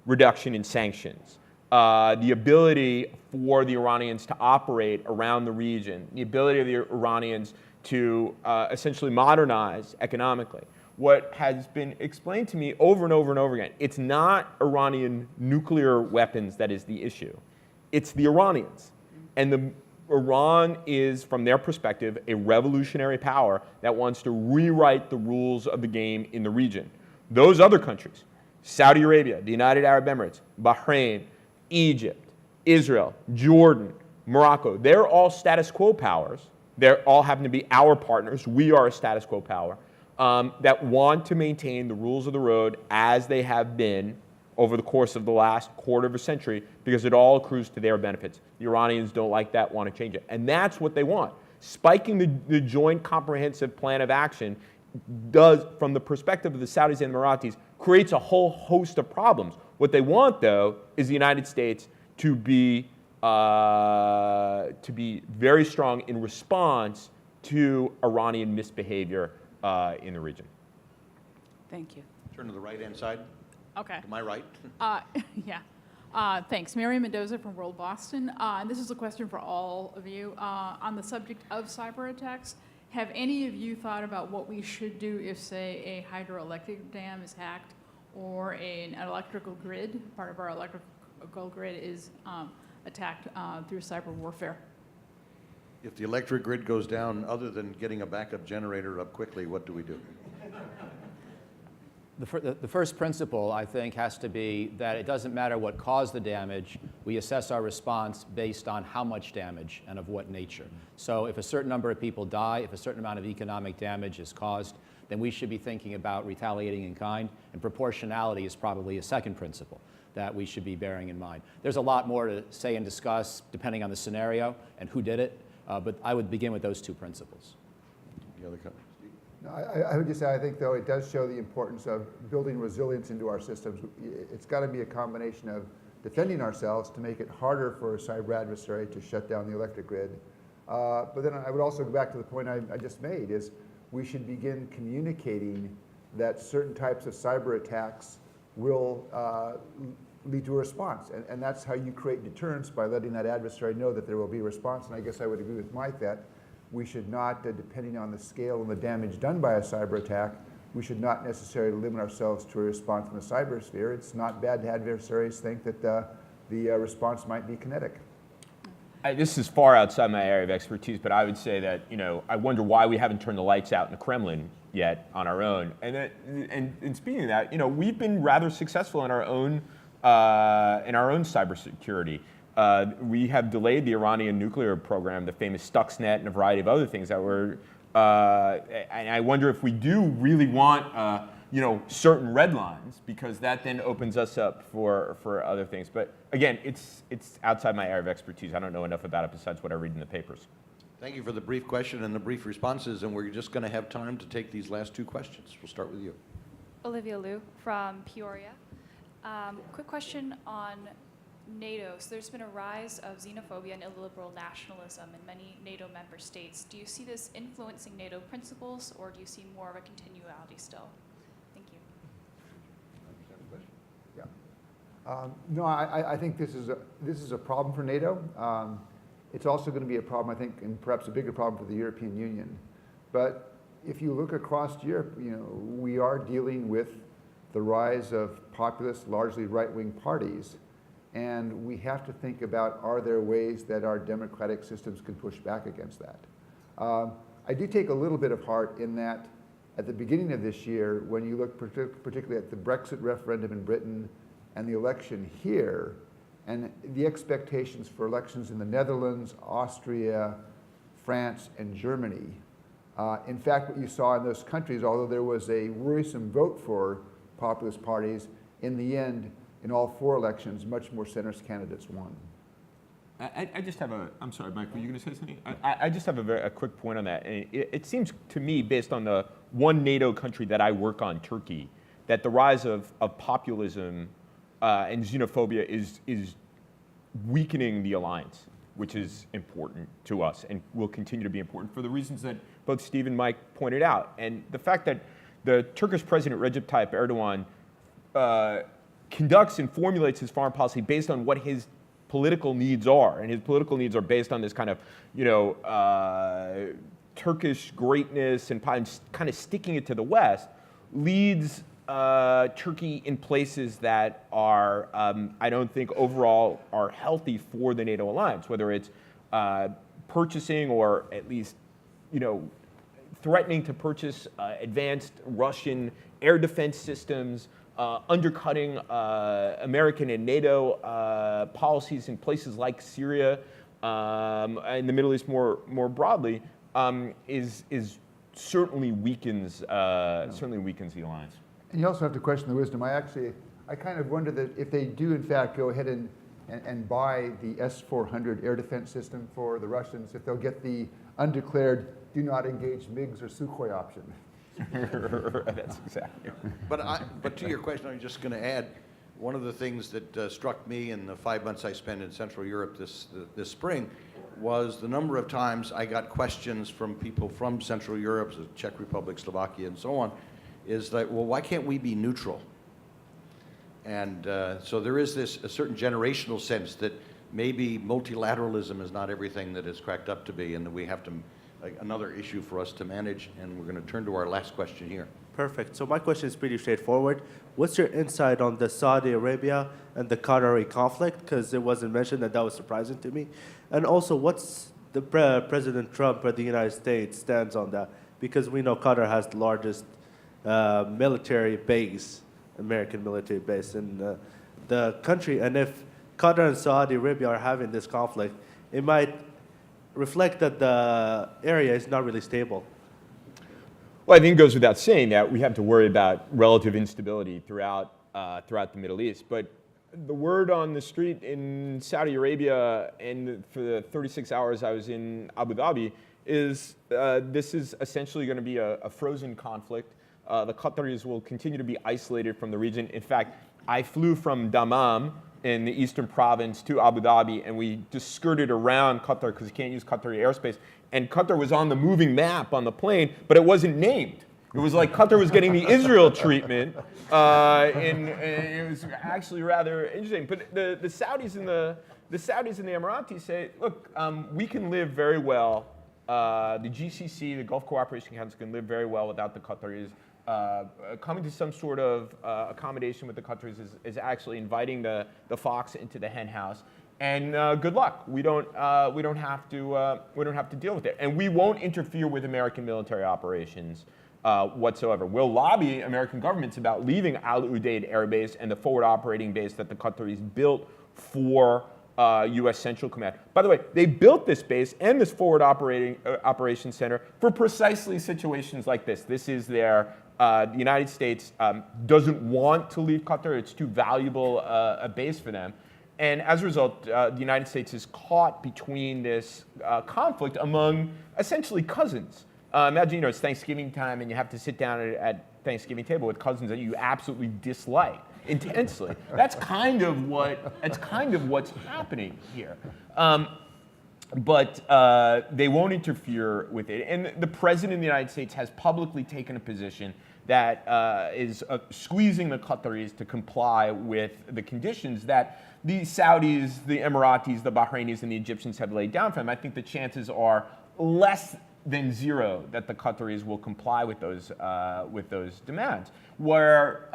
reduction in sanctions, the ability for the Iranians to operate around the region, the ability of the Iranians to essentially modernize economically. What has been explained to me over and over and over again, it's not Iranian nuclear weapons that is the issue. It's the Iranians. And Iran is, from their perspective, a revolutionary power that wants to rewrite the rules of the game in the region. Those other countries, Saudi Arabia, the United Arab Emirates, Bahrain, Egypt, Israel, Jordan, Morocco, they're all status quo powers. They all happen to be our partners. We are a status quo power that want to maintain the rules of the road as they have been over the course of the last quarter of a century, because it all accrues to their benefits. The Iranians don't like that, want to change it. And that's what they want. Spiking the joint comprehensive plan of action does, from the perspective of the Saudis and the Emiratis, creates a whole host of problems. What they want, though, is the United States to be very strong in response to Iranian misbehavior in the region. Thank you. Turn to the right-hand side. Okay. To my right. Yeah. Thanks. Mary Mendoza from World Boston. This is a question for all of you. On the subject of cyber attacks, have any of you thought about what we should do if, say, a hydroelectric dam is hacked or an electrical grid, part of our electrical grid is attacked through cyber warfare? If the electric grid goes down, other than getting a backup generator up quickly, what do we do? The first principle, I think, has to be that it doesn't matter what caused the damage. We assess our response based on how much damage and of what nature. So if a certain number of people die, if a certain amount of economic damage is caused, then we should be thinking about retaliating in kind. And proportionality is probably a second principle that we should be bearing in mind. There's a lot more to say and discuss depending on the scenario and who did it, but I would begin with those two principles. Any other comments? No, I would just say, I think, though, it does show the importance of building resilience into our systems. It's got to be a combination of defending ourselves to make it harder for a cyber adversary to shut down the electric grid. But then I would also go back to the point I just made, is we should begin communicating that certain types of cyber attacks will lead to a response. And that's how you create deterrence, by letting that adversary know that there will be a response. And I guess I would agree with Mike that we should not, depending on the scale and the damage done by a cyber attack, we should not necessarily limit ourselves to a response in the cyber sphere. It's not bad to adversaries think that the response might be kinetic. This is far outside my area of expertise, but I would say that, I wonder why we haven't turned the lights out in the Kremlin yet on our own. And speaking of that, we've been rather successful in our own cybersecurity. We have delayed the Iranian nuclear program, the famous Stuxnet, and a variety of other things that were. And I wonder if we do really want, certain red lines, because that then opens us up for other things. But again, it's outside my area of expertise. I don't know enough about it besides what I read in the papers. Thank you for the brief question and the brief responses, and we're just going to have time to take these last two questions. We'll start with you. Olivia Liu from Peoria. Quick question on NATO. So there's been a rise of xenophobia and illiberal nationalism in many NATO member states. Do you see this influencing NATO principles, or do you see more of a continuality still? Thank you. Yeah. No, I think this is a problem for NATO. It's also going to be a problem, I think, and perhaps a bigger problem for the European Union. But if you look across Europe, we are dealing with the rise of populist, largely right-wing parties. And we have to think about, are there ways that our democratic systems can push back against that? I do take a little bit of heart in that at the beginning of this year, when you look particularly at the Brexit referendum in Britain and the election here, and the expectations for elections in the Netherlands, Austria, France, and Germany. In fact, what you saw in those countries, although there was a worrisome vote for populist parties, in the end, in all four elections, much more centrist candidates won. I just have I'm sorry, Mike, were you going to say something? I just have a quick point on that. And it seems to me, based on the one NATO country that I work on, Turkey, that the rise of populism and xenophobia is weakening the alliance, which is important to us and will continue to be important for the reasons that both Steve and Mike pointed out. And the fact that the Turkish President Recep Tayyip Erdogan conducts and formulates his foreign policy based on what his political needs are, and his political needs are based on this kind of, Turkish greatness and kind of sticking it to the West, leads Turkey in places that are, I don't think overall are healthy for the NATO alliance, whether it's purchasing or at least, threatening to purchase advanced Russian air defense systems, undercutting American and NATO policies in places like Syria and the Middle East more broadly, is certainly weakens the alliance. And you also have to question the wisdom. I kind of wonder that if they do in fact go ahead and buy the S-400 air defense system for the Russians, if they'll get the undeclared do not engage MiGs or Sukhoi option. That's exactly. But to your question, I'm just going to add, one of the things that struck me in the 5 months I spent in Central Europe this spring was the number of times I got questions from people from Central Europe, the Czech Republic, Slovakia, and so on, is that, well, why can't we be neutral? And so there is a certain generational sense that maybe multilateralism is not everything that it's cracked up to be, and that we have to, another issue for us to manage. And we're going to turn to our last question here. Perfect. So my question is pretty straightforward. What's your insight on the Saudi Arabia and the Qatari conflict? Because it wasn't mentioned, and that was surprising to me. And also, what's the President Trump or the United States stands on that? Because we know Qatar has the largest military base, American military base in the country. And if Qatar and Saudi Arabia are having this conflict, it might reflect that the area is not really stable. Well, I think it goes without saying that we have to worry about relative instability throughout the Middle East. But the word on the street in Saudi Arabia, and for the 36 hours I was in Abu Dhabi, is this is essentially going to be a frozen conflict. The Qataris will continue to be isolated from the region. In fact, I flew from Dammam in the eastern province to Abu Dhabi, and we just skirted around Qatar because you can't use Qatari airspace. And Qatar was on the moving map on the plane, but it wasn't named. It was like Qatar was getting the Israel treatment, and it was actually rather interesting. But the Saudis and the Emiratis say, look, we can live very well. The GCC, the Gulf Cooperation Council, can live very well without the Qataris. Coming to some sort of accommodation with the Qataris is actually inviting the fox into the hen house. And good luck. We don't have to deal with it, and we won't interfere with American military operations whatsoever. We'll lobby American governments about leaving Al Udeid Air Base and the forward operating base that the Qataris built for U.S. Central Command. By the way, they built this base and this forward operations center for precisely situations like this. This is their the United States doesn't want to leave Qatar. It's too valuable a base for them. And as a result, the United States is caught between this conflict among essentially cousins. Imagine, it's Thanksgiving time and you have to sit down at Thanksgiving table with cousins that you absolutely dislike intensely. That's kind of what's happening here. But they won't interfere with it. And the President of the United States has publicly taken a position that is squeezing the Qataris to comply with the conditions that the Saudis, the Emiratis, the Bahrainis, and the Egyptians have laid down for them. I think the chances are less than zero that the Qataris will comply with those demands. Where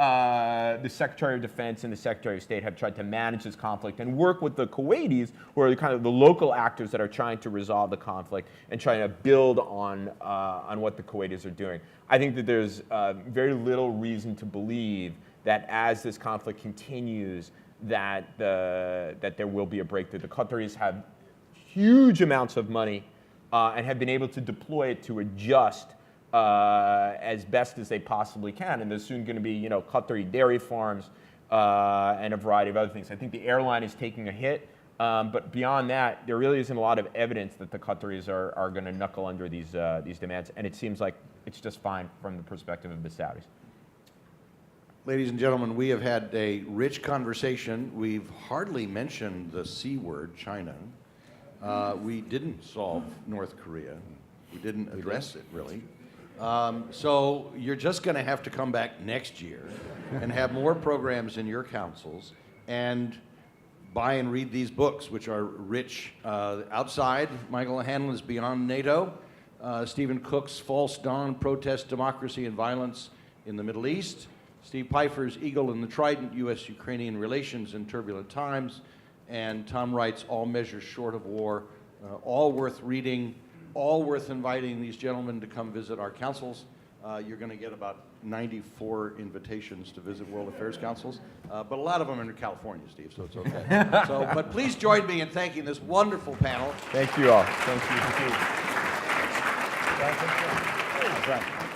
the Secretary of Defense and the Secretary of State have tried to manage this conflict and work with the Kuwaitis, who are kind of the local actors that are trying to resolve the conflict and trying to build on what the Kuwaitis are doing. I think that there's very little reason to believe that as this conflict continues, that there will be a breakthrough. The Qataris have huge amounts of money and have been able to deploy it to adjust as best as they possibly can. And there's soon going to be, Qatari dairy farms and a variety of other things. I think the airline is taking a hit, but beyond that, there really isn't a lot of evidence that the Qataris are going to knuckle under these demands. And it seems like it's just fine from the perspective of the Saudis. Ladies and gentlemen, we have had a rich conversation. We've hardly mentioned the C word, China. We didn't solve North Korea. We didn't address it, really. So you're just going to have to come back next year and have more programs in your councils and buy and read these books, which are rich. Outside, Michael Hanlon's Beyond NATO, Stephen Cook's False Dawn, Protest, Democracy, and Violence in the Middle East, Steve Pifer's Eagle and the Trident, U.S.-Ukrainian Relations in Turbulent Times, and Tom Wright's All Measures Short of War, all worth reading, all worth inviting these gentlemen to come visit our councils. You're going to get about 94 invitations to visit World Affairs Councils, but a lot of them are in California, Steve, so it's okay. But please join me in thanking this wonderful panel. Thank you all. Thank you. Thank you.